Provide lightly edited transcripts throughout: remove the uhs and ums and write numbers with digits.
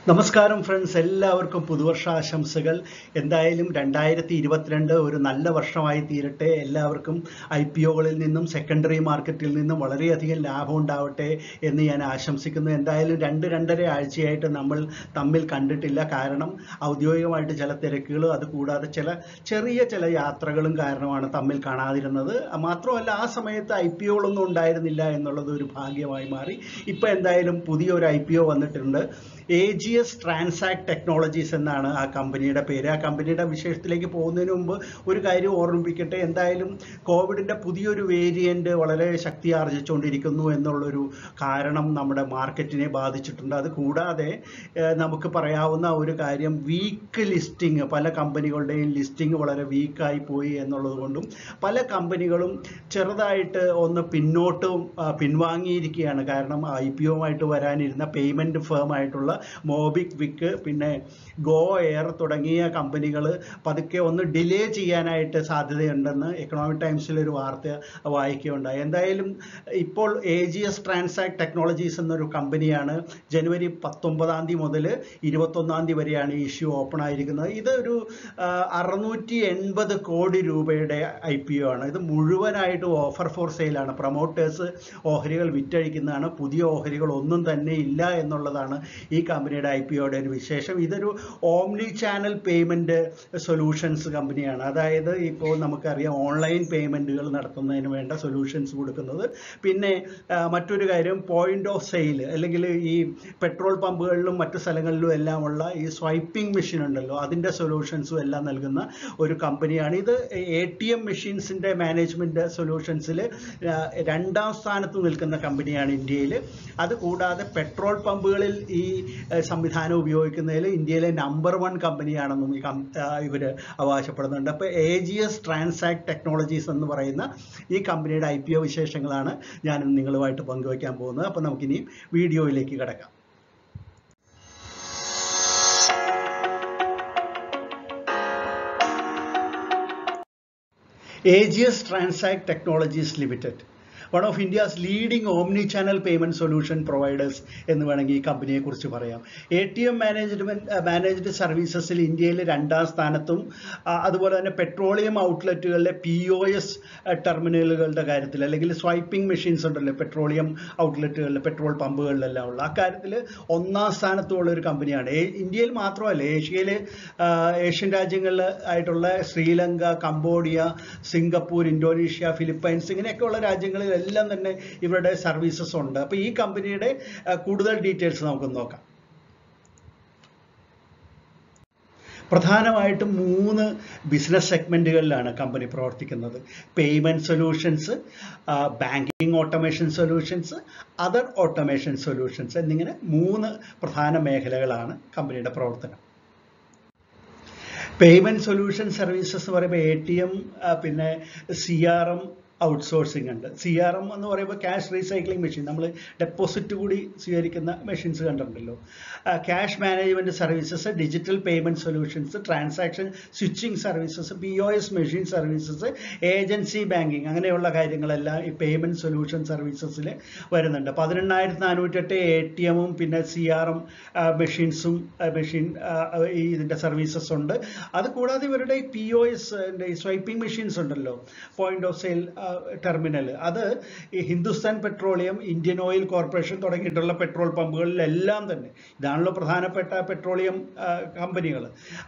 നമസ്കാരം ഫ്രണ്ട്സ്, എല്ലാവർക്കും പുതുവർഷ ആശംസകൾ. എന്തായാലും 2022 ഒരു നല്ല വർഷമായി തീരട്ടെ. എല്ലാവർക്കും IPOകളിൽ നിന്നും സെക്കൻഡറി മാർക്കറ്റിൽ നിന്നും വളരെയധികം ലാഭം ഉണ്ടാവട്ടെ എന്ന് ഞാൻ ആശംസിക്കുന്നു. എന്തായാലും രണ്ടര ആഴ്ചയായിട്ട് നമ്മൾ തമ്മിൽ കണ്ടിട്ടില്ല. കാരണം ഔദ്യോഗികമായിട്ട് ചില തിരക്കുകളും അതുകൂടാതെ ചെറിയ യാത്രകളും കാരണമാണ് തമ്മിൽ കാണാതിരുന്നത്. മാത്രമല്ല, ആ സമയത്ത് IPOകളൊന്നും ഉണ്ടായിരുന്നില്ല എന്നുള്ളത് ഒരു ഭാഗ്യമായി മാറി. ഇപ്പോൾ എന്തായാലും പുതിയൊരു IPO വന്നിട്ടുണ്ട്. AGS ട്രാൻസാക്ട് ടെക്നോളജീസ് എന്നാണ് ആ കമ്പനിയുടെ പേര്. ആ കമ്പനിയുടെ വിശേഷത്തിലേക്ക് പോകുന്നതിന് മുമ്പ് ഒരു കാര്യം ഓർമ്മിപ്പിക്കട്ടെ. എന്തായാലും കോവിഡിൻ്റെ പുതിയൊരു വേരിയന്റ് വളരെ ശക്തി ആർജിച്ചുകൊണ്ടിരിക്കുന്നു എന്നുള്ളൊരു കാരണം നമ്മുടെ മാർക്കറ്റിനെ ബാധിച്ചിട്ടുണ്ട്. അത് കൂടാതെ നമുക്ക് പറയാവുന്ന ഒരു കാര്യം, വീക്ക് ലിസ്റ്റിംഗ്, പല കമ്പനികളുടെയും ലിസ്റ്റിംഗ് വളരെ വീക്കായി പോയി എന്നുള്ളത് കൊണ്ടും പല കമ്പനികളും ചെറുതായിട്ട് ഒന്ന് പിൻവാങ്ങിയിരിക്കുകയാണ്. കാരണം IPOയുമായിട്ട് വരാനിരുന്ന പേയ്മെൻറ്റ് ഫേമായിട്ടുള്ള മോബിക്വിക്ക്, പിന്നെ ഗോ എയർ തുടങ്ങിയ കമ്പനികൾ പതുക്കെ ഒന്ന് ഡിലേ ചെയ്യാനായിട്ട് സാധ്യതയുണ്ടെന്ന് എക്കണോമിക് ടൈംസിലൊരു വാർത്ത വായിക്കുകയുണ്ടായി. എന്തായാലും ഇപ്പോൾ AGS ട്രാൻസാക്ട് ടെക്നോളജീസ് എന്നൊരു കമ്പനിയാണ് ജനുവരി 19 മുതൽ 21 വരെയാണ് ഇഷ്യൂ ഓപ്പൺ ആയിരിക്കുന്നത്. ഇതൊരു 680 കോടി രൂപയുടെ IPO ആണ്. ഇത് മുഴുവനായിട്ട് ഓഫർ ഫോർ സെയിലാണ്. പ്രൊമോട്ടേഴ്സ് ഓഹരികൾ വിറ്റഴിക്കുന്നതാണ്. പുതിയ ഓഹരികൾ ഒന്നും തന്നെ ഇല്ല എന്നുള്ളതാണ് ഈ കമ്പനിയുടെ IPOയുടെ ഒരു വിശേഷം. ഇതൊരു ഓംനി ചാനൽ പേയ്മെൻറ്റ് സൊല്യൂഷൻസ് കമ്പനിയാണ്. അതായത് ഇപ്പോൾ നമുക്കറിയാം, ഓൺലൈൻ പേയ്മെൻറ്റുകൾ നടത്തുന്നതിന് വേണ്ട സൊല്യൂഷൻസ് കൊടുക്കുന്നത്. പിന്നെ മറ്റൊരു കാര്യം, പോയിന്റ് ഓഫ് സെയിൽ, അല്ലെങ്കിൽ ഈ പെട്രോൾ പമ്പുകളിലും മറ്റു സ്ഥലങ്ങളിലും എല്ലാം ഉള്ള ഈ സ്വൈപ്പിംഗ് മെഷീൻ ഉണ്ടല്ലോ, അതിൻ്റെ സൊല്യൂഷൻസും എല്ലാം നൽകുന്ന ഒരു കമ്പനിയാണ്. ഇത് ATM മെഷീൻസിൻ്റെ മാനേജ്മെൻറ്റ് സൊല്യൂഷൻസിൽ 2ാം സ്ഥാനത്ത് നിൽക്കുന്ന കമ്പനിയാണ് ഇന്ത്യയിൽ. അതുകൂടാതെ പെട്രോൾ പമ്പുകളിൽ ഈ സംവിധാനം ഉപയോഗിക്കുന്നതിൽ ഇന്ത്യയിലെ നമ്പർ 1 കമ്പനിയാണെന്നും ഇവർ അവകാശപ്പെടുന്നുണ്ട്. അപ്പോൾ AGS ട്രാൻസാക്ട് ടെക്നോളജീസ് എന്ന് പറയുന്ന ഈ കമ്പനിയുടെ IPO വിശേഷങ്ങളാണ് ഞാൻ നിങ്ങളുമായിട്ട് പങ്കുവയ്ക്കാൻ പോകുന്നത്. അപ്പോൾ നമുക്കിനി വീഡിയോയിലേക്ക് കിടക്കാം. AGS transact technologies limited, one of India's leading omni channel payment solution providers എന്ന് വേണമെങ്കിൽ ഈ കമ്പനിയെക്കുറിച്ച് പറയാം. ATM മാനേജ്ഡ് സർവീസസിൽ ഇന്ത്യയിൽ 2ാം സ്ഥാനത്തും, അതുപോലെ തന്നെ പെട്രോളിയം ഔട്ട്ലെറ്റുകളിലെ POS ടെർമിനലുകളുടെ കാര്യത്തിൽ, അല്ലെങ്കിൽ സ്വൈപ്പിംഗ് മെഷീൻസ് ഉണ്ടല്ലോ പെട്രോളിയം ഔട്ട്ലെറ്റുകളിൽ, പെട്രോൾ പമ്പുകളിലെല്ലാം ഉള്ള ആ കാര്യത്തിൽ 1ാം സ്ഥാനത്തുള്ള ഒരു കമ്പനിയാണ്. ഇന്ത്യയിൽ മാത്രമല്ല, ഏഷ്യൻ രാജ്യങ്ങളിൽ ആയിട്ടുള്ള Sri Lanka, Cambodia, Singapore, Indonesia, Philippines, ഇങ്ങനെയൊക്കെയുള്ള രാജ്യങ്ങളിൽ എല്ലാം തന്നെ ഇവരുടെ സർവീസസ് ഉണ്ട്. അപ്പോൾ ഈ കമ്പനിയുടെ കൂടുതൽ ഡീറ്റെയിൽസ് നമുക്ക് നോക്കാം. പ്രധാനമായിട്ടും 3 ബിസിനസ് സെഗ്മെൻറ്റുകളിലാണ് കമ്പനി പ്രവർത്തിക്കുന്നത്. Payment solutions, banking automation solutions, other automation solutions എന്നിങ്ങനെ 3 പ്രധാന മേഖലകളാണ് കമ്പനിയുടെ പ്രവർത്തനം. പേയ്മെൻറ്റ് സൊല്യൂഷൻ സർവീസസ് എന്ന് പറയുമ്പോൾ ATM, പിന്നെ CRM ഔട്ട്സോഴ്സിംഗ് ഉണ്ട്. CRM എന്ന് പറയുമ്പോൾ ക്യാഷ് റീസൈക്ലിംഗ് മെഷീൻ, നമ്മൾ ഡെപ്പോസിറ്റ് കൂടി സ്വീകരിക്കുന്ന മെഷീൻസ് കണ്ടിട്ടുണ്ടല്ലോ. Cash management services, digital payment solutions, transaction switching services, POS machine services, agency banking, അങ്ങനെയുള്ള കാര്യങ്ങളെല്ലാം ഈ പേയ്മെൻറ്റ് സൊല്യൂഷൻ സർവീസസിൽ വരുന്നുണ്ട്. 18,408 ATM-ഉം പിന്നെ CRM മെഷീൻസും ഇതിൻ്റെ സർവീസസ് ഉണ്ട്. അതുകൂടാതെ ഇവരുടെ ഈ POS ഈ സ്വൈപ്പിംഗ് മെഷീൻസ് ഉണ്ടല്ലോ, പോയിന്റ് ഓഫ് സെയിൽ ടെർമിനൽ, അത് ഈ Hindustan petroleum, Indian oil corporation തുടങ്ങിയിട്ടുള്ള പെട്രോൾ പമ്പുകളിലെല്ലാം തന്നെ, ഇതാണല്ലോ പ്രധാനപ്പെട്ട പെട്രോളിയം കമ്പനികൾ,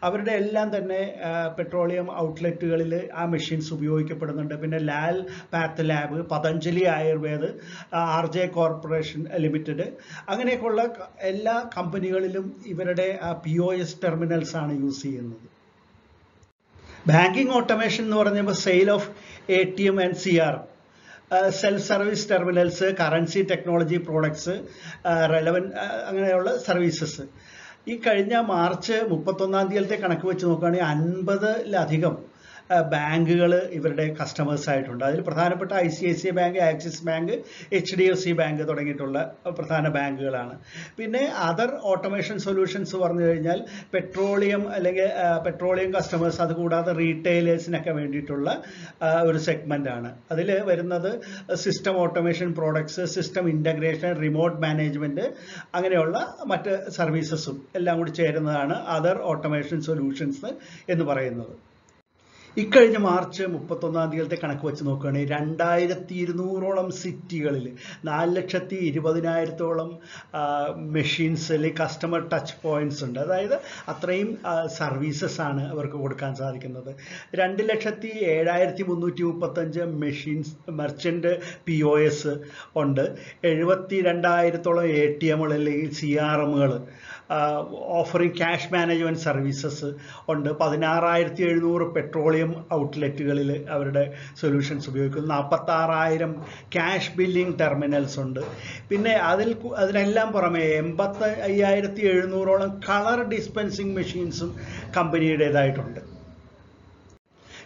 അവരുടെ എല്ലാം തന്നെ പെട്രോളിയം ഔട്ട്ലെറ്റുകളിൽ ആ മെഷീൻസ് ഉപയോഗിക്കപ്പെടുന്നുണ്ട്. പിന്നെ Lal path lab, Patanjali Ayurved, RJ corporation limited, അങ്ങനെയൊക്കെയുള്ള എല്ലാ കമ്പനികളിലും ഇവരുടെ POS ടെർമിനൽസ് ആണ് യൂസ് ചെയ്യുന്നത്. ബാങ്കിങ് ഓട്ടോമേഷൻ എന്ന് പറഞ്ഞപ്പോൾ sale of ATM and CRM, self service terminals, currency technology products, relevant അങ്ങനെയുള്ള സർവീസസ്. ഈ കഴിഞ്ഞ മാർച്ച് 31 കണക്ക് വെച്ച് നോക്കുകയാണെങ്കിൽ 50-ലധികം ബാങ്കുകൾ ഇവരുടെ കസ്റ്റമേഴ്സ് ആയിട്ടുണ്ട്. അതിൽ പ്രധാനപ്പെട്ട ICICI bank, axis bank, HDFC bank തുടങ്ങിയിട്ടുള്ള പ്രധാന ബാങ്കുകളാണ്. പിന്നെ അതർ ഓട്ടോമേഷൻ സൊല്യൂഷൻസ് പറഞ്ഞു കഴിഞ്ഞാൽ പെട്രോളിയം അല്ലെങ്കിൽ പെട്രോളിയം കസ്റ്റമേഴ്സ്, അതുകൂടാതെ റീറ്റെയിലേഴ്സിനൊക്കെ വേണ്ടിയിട്ടുള്ള ഒരു സെഗ്മെന്റ് ആണ്. അതിൽ വരുന്നത് system automation products, system integration, remote management, അങ്ങനെയുള്ള മറ്റ് സർവീസസും എല്ലാം കൂടി ചേരുന്നതാണ് അതർ ഓട്ടോമേഷൻ സൊല്യൂഷൻസ് എന്ന് പറയുന്നത്. ഇക്കഴിഞ്ഞ മാർച്ച് 31 കണക്ക് വെച്ച് നോക്കുകയാണെങ്കിൽ 2200ഓളം സിറ്റികളിൽ 4,20,000-ഓളം മെഷീൻസ് അല്ലെങ്കിൽ കസ്റ്റമർ ടച്ച് പോയിന്റ്സ് ഉണ്ട്. അതായത് അത്രയും സർവീസസ് ആണ് അവർക്ക് കൊടുക്കാൻ സാധിക്കുന്നത്. 2,07,335 മെഷീൻസ് മെർച്ചൻ്റ് POS ഉണ്ട്. 72,000-ഓളം ATMകൾ അല്ലെങ്കിൽ CRMകൾ ഓഫറിംഗ് ക്യാഷ് മാനേജ്മെന്റ് സർവീസസ് ഉണ്ട്. 16,700 പെട്രോളിയം ഔട്ട്ലെറ്റുകളിൽ അവരുടെ സൊല്യൂഷൻസ് ഉപയോഗിക്കുന്നു. 46,000 ക്യാഷ് ബില്ലിംഗ് ടെർമിനൽസ് ഉണ്ട്. പിന്നെ അതിനെല്ലാം പുറമെ 85,700ഓളം കളർ ഡിസ്പെൻസിങ് മെഷീൻസും കമ്പനിയുടേതായിട്ടുണ്ട്.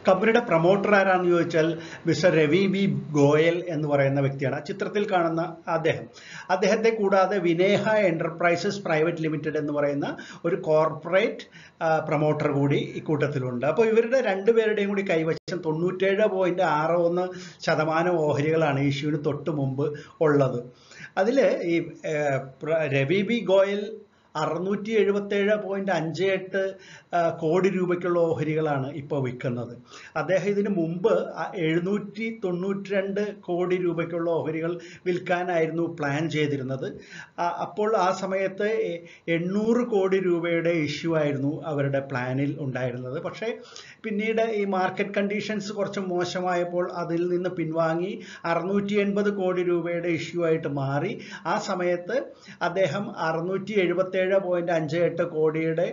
കമ്പനിയുടെ പ്രൊമോട്ടർ ആരാണെന്ന് ചോദിച്ചാൽ മിസ്റ്റർ രവി ബി ഗോയൽ എന്ന് പറയുന്ന വ്യക്തിയാണ്. ചിത്രത്തിൽ കാണുന്ന അദ്ദേഹത്തെ കൂടാതെ വിനേഹ എന്റർപ്രൈസസ് പ്രൈവറ്റ് ലിമിറ്റഡ് എന്ന് പറയുന്ന ഒരു കോർപ്പറേറ്റ് പ്രൊമോട്ടർ കൂടി ഇക്കൂട്ടത്തിലുണ്ട്. അപ്പോൾ ഇവരുടെ രണ്ടുപേരുടെയും കൂടി കൈവശം 97.61% ഓഹരികളാണ് ഇഷ്യൂവിന് തൊട്ട് മുമ്പ് ഉള്ളത്. അതിൽ ഈ രവി ബി ഗോയൽ 677.58 കോടി രൂപയ്ക്കുള്ള ഓഹരികളാണ് ഇപ്പോൾ വിൽക്കുന്നത്. അദ്ദേഹം ഇതിനു മുമ്പ് 792 കോടി രൂപയ്ക്കുള്ള ഓഹരികൾ വിൽക്കാനായിരുന്നു പ്ലാൻ ചെയ്തിരുന്നത്. അപ്പോൾ ആ സമയത്ത് 800 കോടി രൂപയുടെ ഇഷ്യൂ ആയിരുന്നു അവരുടെ പ്ലാനിൽ ഉണ്ടായിരുന്നത്. പക്ഷേ പിന്നീട് ഈ മാർക്കറ്റ് കണ്ടീഷൻസ് കുറച്ച് മോശമായപ്പോൾ അതിൽ നിന്ന് പിൻവാങ്ങി 680 കോടി രൂപയുടെ ഇഷ്യൂ ആയിട്ട് മാറി. ആ സമയത്ത് അദ്ദേഹം 677.58 കോടിയുടെ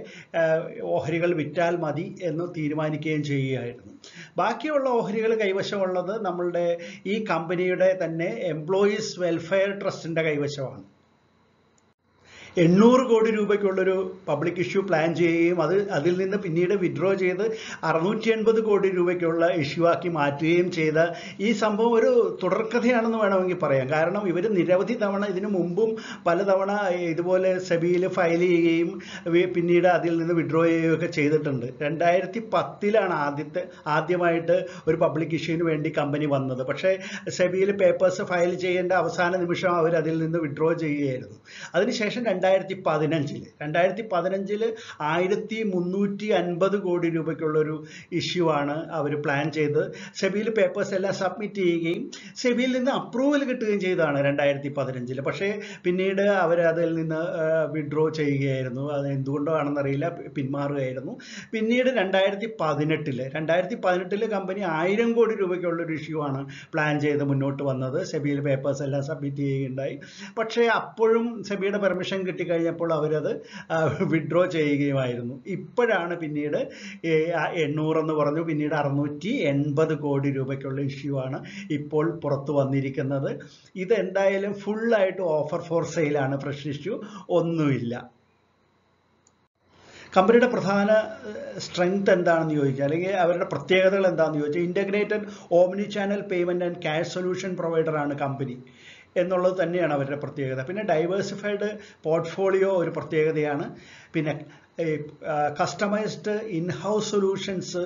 ഓഹരികൾ വിറ്റാൽ മതി എന്ന് തീരുമാനിക്കുകയും ചെയ്യുകയായിരുന്നു. ബാക്കിയുള്ള ഓഹരികൾ കൈവശമുള്ളത് നമ്മളുടെ ഈ കമ്പനിയുടെ തന്നെ എംപ്ലോയീസ് വെൽഫെയർ ട്രസ്റ്റിന്റെ കൈവശമാണ്. 800 കോടി രൂപയ്ക്കുള്ളൊരു പബ്ലിക് ഇഷ്യൂ പ്ലാൻ ചെയ്യുകയും അതിൽ നിന്ന് പിന്നീട് വിഡ്രോ ചെയ്ത് 680 കോടി രൂപയ്ക്കുള്ള ഇഷ്യൂ ആക്കി മാറ്റുകയും ചെയ്ത ഈ സംഭവം ഒരു തുടർക്കഥയാണെന്ന് വേണമെങ്കിൽ പറയാം. കാരണം ഇവർ നിരവധി തവണ ഇതിനു മുമ്പും പലതവണ ഇതുപോലെ സെബിയിൽ ഫയൽ ചെയ്യുകയും പിന്നീട് അതിൽ നിന്ന് വിഡ്രോ ചെയ്യുകയൊക്കെ ചെയ്തിട്ടുണ്ട്. 2010 ആദ്യമായിട്ട് ഒരു പബ്ലിക് ഇഷ്യൂവിന് വേണ്ടി കമ്പനി വന്നത്. പക്ഷേ സെബിയിൽ പേപ്പേഴ്സ് ഫയൽ ചെയ്യേണ്ട അവസാന നിമിഷം അവർ അതിൽ നിന്ന് വിഡ്രോ ചെയ്യുകയായിരുന്നു. അതിനുശേഷം 2015 1350 കോടി രൂപയ്ക്കുള്ളൊരു ഇഷ്യൂ ആണ് അവർ പ്ലാൻ ചെയ്ത് സെബിയിൽ പേപ്പേഴ്സ് എല്ലാം സബ്മിറ്റ് ചെയ്യുകയും സെബിയിൽ നിന്ന് അപ്രൂവൽ കിട്ടുകയും ചെയ്തതാണ് 2015. പക്ഷേ പിന്നീട് അവർ അതിൽ നിന്ന് വിഡ്രോ ചെയ്യുകയായിരുന്നു. അത് എന്തുകൊണ്ടാണെന്നറിയില്ല, പിന്മാറുകയായിരുന്നു. പിന്നീട് 2018 കമ്പനി 1000 കോടി രൂപയ്ക്കുള്ളൊരു ഇഷ്യൂ ആണ് പ്ലാൻ ചെയ്ത് മുന്നോട്ട് വന്നത്. സെബിയിൽ പേപ്പേഴ്സ് എല്ലാം സബ്മിറ്റ് ചെയ്യുകയുണ്ടായി. പക്ഷേ അപ്പോഴും സെബിയുടെ പെർമിഷൻ കിട്ടിക്കഴിഞ്ഞപ്പോൾ അവരത് വിഡ്രോ ചെയ്യുകയുമായിരുന്നു. ഇപ്പോഴാണ് പിന്നീട് 800 എന്ന് പറഞ്ഞു, പിന്നീട് 680 കോടി രൂപയ്ക്കുള്ള ഇഷ്യൂ ആണ് ഇപ്പോൾ പുറത്തു വന്നിരിക്കുന്നത്. ഇതെന്തായാലും ഫുള്ളായിട്ട് ഓഫർ ഫോർ സെയിലാണ്, ഫ്രഷ് ഇഷ്യൂ ഒന്നുമില്ല. കമ്പനിയുടെ പ്രധാന സ്ട്രെങ്ത് എന്താണെന്ന് ചോദിച്ചാൽ, അല്ലെങ്കിൽ അവരുടെ പ്രത്യേകതകൾ എന്താണെന്ന് ചോദിച്ചാൽ, integrated omni channel payment and cash solution പ്രൊവൈഡറാണ് കമ്പനി എന്നുള്ളത് തന്നെയാണ് അവരുടെ പ്രത്യേകത. പിന്നെ ഡൈവേഴ്സിഫൈഡ് പോർട്ട്ഫോളിയോ ഒരു പ്രത്യേകതയാണ്. പിന്നെ കസ്റ്റമൈസ്ഡ് ഇൻഹൗസ് സൊല്യൂഷൻസ്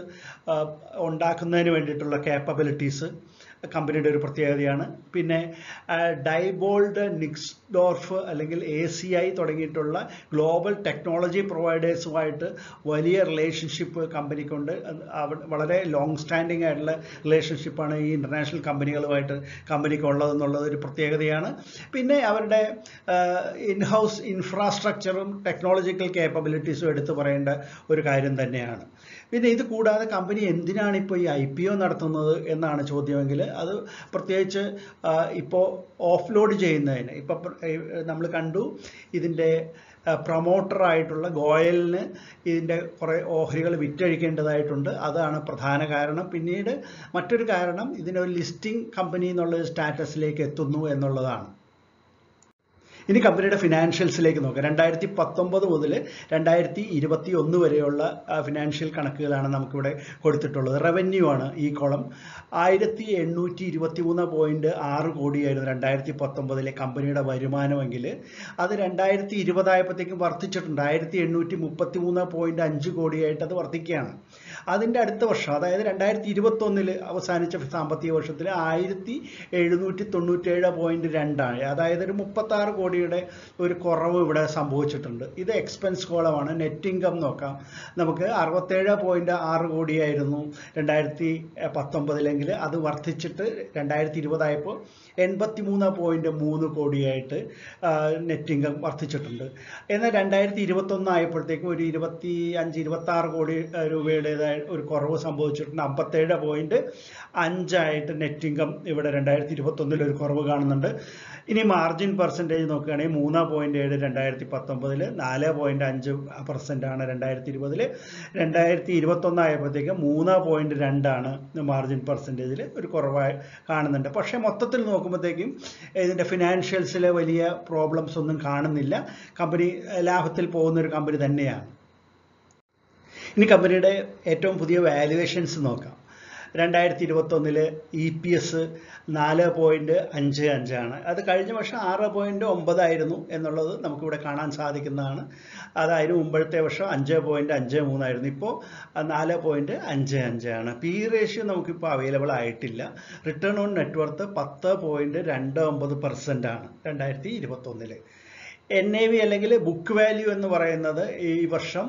ഉണ്ടാക്കുന്നതിന് വേണ്ടിയിട്ടുള്ള കേപ്പബിലിറ്റീസ് കമ്പനിയുടെ ഒരു പ്രത്യേകതയാണ്. പിന്നെ ഡൈബോൾഡ്, നിക്സ്ഡോർഫ് അല്ലെങ്കിൽ ACI തുടങ്ങിയിട്ടുള്ള ഗ്ലോബൽ ടെക്നോളജി പ്രൊവൈഡേഴ്സുമായിട്ട് വലിയ റിലേഷൻഷിപ്പ് കമ്പനിക്കുണ്ട്. വളരെ ലോങ് സ്റ്റാൻഡിങ് ആയിട്ടുള്ള റിലേഷൻഷിപ്പാണ് ഈ ഇൻ്റർനാഷണൽ കമ്പനികളുമായിട്ട് കമ്പനിക്കുള്ളതെന്നുള്ളത് ഒരു പ്രത്യേകതയാണ്. പിന്നെ അവരുടെ ഇൻഹൗസ് ഇൻഫ്രാസ്ട്രക്ചറും ടെക്നോളജിക്കൽ കേപ്പബിലിറ്റീസും എടുത്തു പറയേണ്ട ഒരു കാര്യം തന്നെയാണ്. പിന്നെ ഇത് കൂടാതെ കമ്പനി എന്തിനാണ് ഇപ്പോൾ ഈ IPO നടത്തുന്നത് എന്നാണ് ചോദ്യമെങ്കിൽ, അത് പ്രത്യേകിച്ച് ഇപ്പോൾ ഓഫ് ലോഡ് ചെയ്യുന്നതിന്. ഇപ്പം നമ്മൾ കണ്ടു ഇതിൻ്റെ പ്രൊമോട്ടറായിട്ടുള്ള ഗോയലിന് ഇതിൻ്റെ കുറേ ഓഹരികൾ വിറ്റഴിക്കേണ്ടതായിട്ടുണ്ട്. അതാണ് പ്രധാന കാരണം. പിന്നീട് മറ്റൊരു കാരണം ഇതിനൊരു ലിസ്റ്റിംഗ് കമ്പനി എന്നുള്ള സ്റ്റാറ്റസിലേക്ക് എത്തുന്നു എന്നുള്ളതാണ്. ഇനി കമ്പനിയുടെ ഫിനാൻഷ്യൽസിലേക്ക് നോക്കാം. 2019 മുതൽ 2021 വരെയുള്ള ഫിനാൻഷ്യൽ കണക്കുകളാണ് നമുക്കിവിടെ കൊടുത്തിട്ടുള്ളത്. റവന്യൂ ആണ് ഈ കോളം. 1823.6 കോടിയായിരുന്നു 2019 കമ്പനിയുടെ വരുമാനമെങ്കിൽ അത് 2020 ആയപ്പോഴത്തേക്കും വർദ്ധിച്ചിട്ടുണ്ട്. 1833.5 കോടിയായിട്ട് അത് വർദ്ധിക്കുകയാണ്. അതിൻ്റെ അടുത്ത വർഷം, അതായത് 2021 അവസാനിച്ച സാമ്പത്തിക വർഷത്തിൽ 1797.2 ആണ്. അതായത് ഒരു 36 കോടിയുടെ ഒരു കുറവ് ഇവിടെ സംഭവിച്ചിട്ടുണ്ട്. ഇത് എക്സ്പെൻസ് കോളമാണ്. നെറ്റ് ഇൻകം നോക്കാം. നമുക്ക് 67.6 കോടിയായിരുന്നു 2019 അത് വർദ്ധിച്ചിട്ട് 2020 ആയപ്പോൾ 83.3 കോടിയായിട്ട് നെറ്റ് ഇൻകം വർദ്ധിച്ചിട്ടുണ്ട്. എന്നാൽ 2021 ആയപ്പോഴത്തേക്കും ഒരു 25-26 കോടി രൂപയുടേതായ ഒരു കുറവ് സംഭവിച്ചിട്ടുണ്ട്. 57.5 ആയിട്ട് നെറ്റ് ഇൻകം ഇവിടെ 2021 ഒരു കുറവ് കാണുന്നുണ്ട്. ഇനി മാർജിൻ പെർസെൻറ്റേജ് നോക്കുകയാണെങ്കിൽ 3.7 2019, 4.5% ആണ് 2020. 2021 ആയപ്പോഴത്തേക്കും 3.2 ആണ് മാർജിൻ പെർസെൻറ്റേജിൽ ഒരു കുറവായി കാണുന്നുണ്ട്. പക്ഷേ മൊത്തത്തിൽ നോക്കുമ്പോഴത്തേക്കും ഇതിൻ്റെ ഫിനാൻഷ്യൽസിലെ വലിയ പ്രോബ്ലംസ് ഒന്നും കാണുന്നില്ല. കമ്പനി ലാഭത്തിൽ പോകുന്നൊരു കമ്പനി തന്നെയാണ്. ഇനി കമ്പനിയുടെ ഏറ്റവും പുതിയ വാല്യുവേഷൻസ് നോക്കാം. 2021 EPS 4.55 ആണ്. അത് കഴിഞ്ഞ വർഷം 6.9 ആയിരുന്നു എന്നുള്ളത് നമുക്കിവിടെ കാണാൻ സാധിക്കുന്നതാണ്. അതായത് മുമ്പത്തെ വർഷം 5.53 ആയിരുന്നു. ഇപ്പോൾ 4.55 ആണ്. PE റേഷ്യോ നമുക്കിപ്പോൾ അവൈലബിൾ ആയിട്ടില്ല. റിട്ടേൺ ഓൺ നെറ്റ്വർത്ത് 10.29% ആണ് 2021. NAV അല്ലെങ്കിൽ ബുക്ക് വാല്യൂ എന്ന് പറയുന്നത് ഈ വർഷം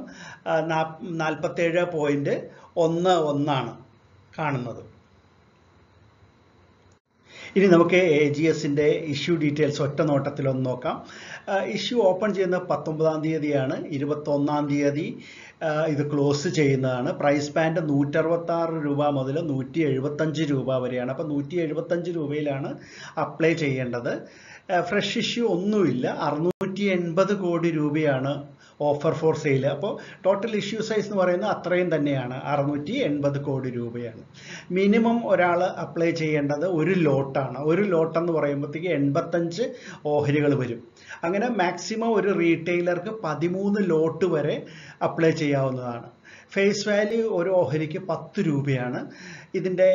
47.11 ആണ് കാണുന്നത്. ഇനി നമുക്ക് AGSന്റെ ഇഷ്യൂ ഡീറ്റെയിൽസ് ഒറ്റ നോട്ടത്തിലൊന്ന് നോക്കാം. ഇഷ്യൂ ഓപ്പൺ ചെയ്യുന്നത് 19-ാം തീയതിയാണ്. 21-ാം തീയതി ഇത് ക്ലോസ് ചെയ്യുന്നതാണ്. പ്രൈസ് ബാൻഡ് 166 രൂപ മുതൽ 175 രൂപ വരെയാണ്. അപ്പോൾ 175 രൂപയിലാണ് അപ്ലൈ ചെയ്യേണ്ടത്. ഫ്രഷ് ഇഷ്യൂ ഒന്നുമില്ല. 680 കോടി രൂപയാണ് ഓഫർ ഫോർ സെയിൽ. അപ്പോൾ ടോട്ടൽ ഇഷ്യൂ സൈസ് എന്ന് പറയുന്നത് അത്രയും തന്നെയാണ്, 680 കോടി രൂപയാണ്. മിനിമം ഒരാൾ അപ്ലൈ ചെയ്യേണ്ടത് ഒരു ലോട്ടാണ്. ഒരു ലോട്ടെന്ന് പറയുമ്പോഴത്തേക്ക് 85 ഓഹരികൾ വരും. അങ്ങനെ മാക്സിമം ഒരു റീറ്റെയിലർക്ക് 13 ലോട്ട് വരെ അപ്ലൈ ചെയ്യാവുന്നതാണ്. ഫേസ് വാല്യൂ ഒരു ഓഹരിക്ക് 10 രൂപയാണ്. ഇതിൻ്റെ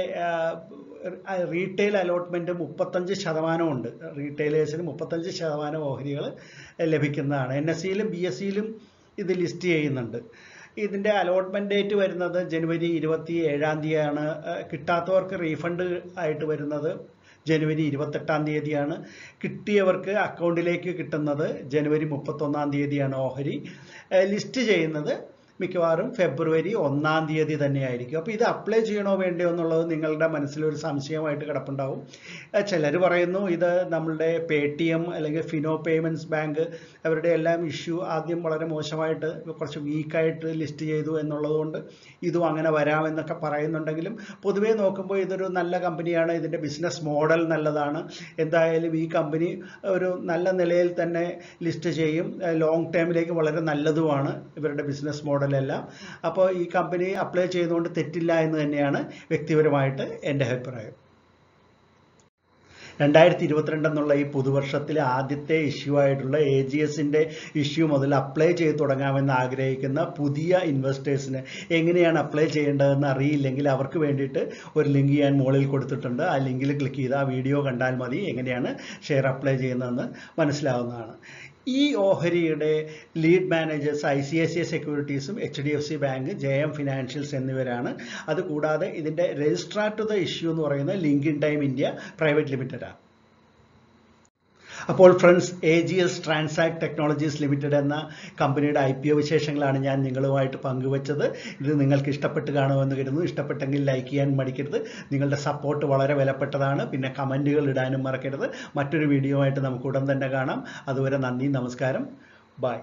റീറ്റെയിൽ അലോട്ട്മെൻറ്റ് 35% ഉണ്ട്. റീറ്റെയിലേഴ്സിന് 35% ഓഹരികൾ ലഭിക്കുന്നതാണ്. NSEയിലും BSEയിലും ഇത് ലിസ്റ്റ് ചെയ്യുന്നുണ്ട്. ഇതിൻ്റെ അലോട്ട്മെൻറ്റ് ഡേറ്റ് വരുന്നത് ജനുവരി 27-ാം തീയതിയാണ്. കിട്ടാത്തവർക്ക് റീഫണ്ട് ആയിട്ട് വരുന്നത് ജനുവരി 28-ാം തീയതിയാണ്. കിട്ടിയവർക്ക് അക്കൗണ്ടിലേക്ക് കിട്ടുന്നത് ജനുവരി 31-ാം തീയതിയാണ്. ഓഹരി ലിസ്റ്റ് ചെയ്യുന്നത് മിക്കവാറും ഫെബ്രുവരി 1-ാം തീയതി തന്നെയായിരിക്കും. അപ്പോൾ ഇത് അപ്ലൈ ചെയ്യണോ വേണ്ടയോ എന്നുള്ളത് നിങ്ങളുടെ മനസ്സിലൊരു സംശയമായിട്ട് കിടപ്പുണ്ടാവും. ചിലർ പറയുന്നു ഇത് നമ്മളുടെ Paytm അല്ലെങ്കിൽ ഫിനോ പേയ്മെൻറ്റ്സ് ബാങ്ക് അവരുടെ എല്ലാം ഇഷ്യൂ ആദ്യം വളരെ മോശമായിട്ട് കുറച്ച് വീക്കായിട്ട് ലിസ്റ്റ് ചെയ്തു എന്നുള്ളതുകൊണ്ട് ഇതും അങ്ങനെ വരാമെന്നൊക്കെ പറയുന്നുണ്ടെങ്കിലും പൊതുവേ നോക്കുമ്പോൾ ഇതൊരു നല്ല കമ്പനിയാണ്. ഇതിൻ്റെ ബിസിനസ് മോഡൽ നല്ലതാണ്. എന്തായാലും ഈ കമ്പനി ഒരു നല്ല നിലയിൽ തന്നെ ലിസ്റ്റ് ചെയ്യും. ലോങ് ടേമിലേക്ക് വളരെ നല്ലതുമാണ് ഇവരുടെ ബിസിനസ് മോഡൽ എല്ലാം. അപ്പോൾ ഈ കമ്പനി അപ്ലൈ ചെയ്തുകൊണ്ട് തെറ്റില്ല എന്ന് തന്നെയാണ് വ്യക്തിപരമായിട്ട് എൻ്റെ അഭിപ്രായം. 2022 എന്നുള്ള ഈ പുതുവർഷത്തിലെ ആദ്യത്തെ ഇഷ്യൂ ആയിട്ടുള്ള AGSന്റെ ഇഷ്യൂ മുതൽ അപ്ലൈ ചെയ്ത് തുടങ്ങാമെന്ന് ആഗ്രഹിക്കുന്ന പുതിയ ഇൻവെസ്റ്റേഴ്സിന് എങ്ങനെയാണ് അപ്ലൈ ചെയ്യേണ്ടതെന്ന് അറിയില്ലെങ്കിൽ അവർക്ക് വേണ്ടിയിട്ട് ഒരു ലിങ്ക് ഞാൻ മുകളിൽ കൊടുത്തിട്ടുണ്ട്. ആ ലിങ്കിൽ ക്ലിക്ക് ചെയ്ത് ആ വീഡിയോ കണ്ടാൽ മതി എങ്ങനെയാണ് ഷെയർ അപ്ലൈ ചെയ്യുന്നതെന്ന് മനസ്സിലാവുന്നതാണ്. ഈ ഓഹരിയുടെ ലീഡ് മാനേജേഴ്സ് ICICI സെക്യൂരിറ്റീസും HDFC ബാങ്ക്, JM ഫിനാൻഷ്യൽസ് എന്നിവരാണ്. അതുകൂടാതെ ഇതിൻ്റെ രജിസ്ട്രാർ ടു ദ ഇഷ്യൂ എന്ന് പറയുന്ന ലിങ്ക് ടൈം ഇന്ത്യ പ്രൈവറ്റ് ലിമിറ്റഡാണ്. അപ്പോൾ friends, AGS transact technologies limited എന്ന കമ്പനിയുടെ IPO വിശേഷങ്ങളാണ് ഞാൻ നിങ്ങളുമായിട്ട് പങ്കുവച്ചത്. ഇത് നിങ്ങൾക്ക് ഇഷ്ടപ്പെട്ട് കാണുമെന്ന് കരുതുന്നു. ഇഷ്ടപ്പെട്ടെങ്കിൽ ലൈക്ക് ചെയ്യാൻ മടിക്കരുത്. നിങ്ങളുടെ സപ്പോർട്ട് വളരെ വിലപ്പെട്ടതാണ്. പിന്നെ കമൻറ്റുകൾ ഇടാനും മറക്കരുത്. മറ്റൊരു വീഡിയോ ആയിട്ട് നമുക്ക് ഉടൻ തന്നെ കാണാം. അതുവരെ നന്ദി, നമസ്കാരം, ബൈ.